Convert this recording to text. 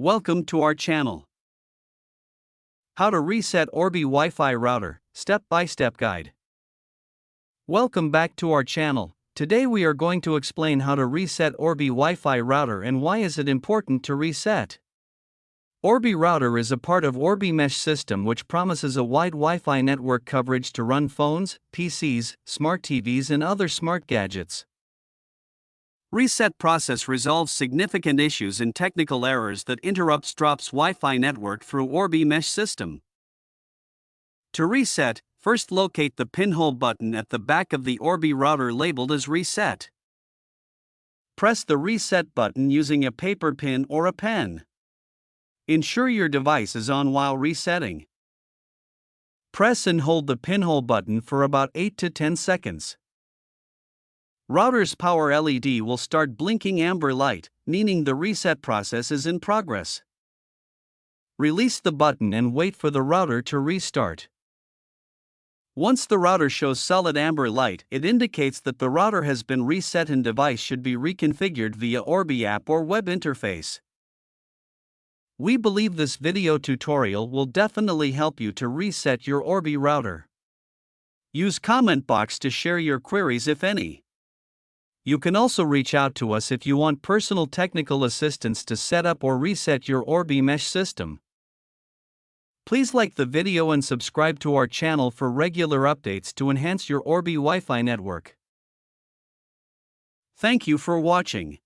Welcome to our channel. How to reset Orbi Wi-Fi router, step-by-step guide. Welcome back to our channel. Today we are going to explain how to reset Orbi Wi-Fi router and why is it important to reset. Orbi router is a part of Orbi mesh system which promises a wide Wi-Fi network coverage to run phones, PCs, smart TVs and other smart gadgets. Reset process resolves significant issues and technical errors that interrupts Wi-Fi network through Orbi mesh system. To reset, first locate the pinhole button at the back of the Orbi router labeled as reset. Press the reset button using a paper pin or a pen. Ensure your device is on while resetting. Press and hold the pinhole button for about 8 to 10 seconds. Router's power LED will start blinking amber light, meaning the reset process is in progress. Release the button and wait for the router to restart. Once the router shows solid amber light, it indicates that the router has been reset and device should be reconfigured via Orbi app or web interface. We believe this video tutorial will definitely help you to reset your Orbi router. Use comment box to share your queries if any. You can also reach out to us if you want personal technical assistance to set up or reset your Orbi mesh system. Please like the video and subscribe to our channel for regular updates to enhance your Orbi Wi-Fi network. Thank you for watching.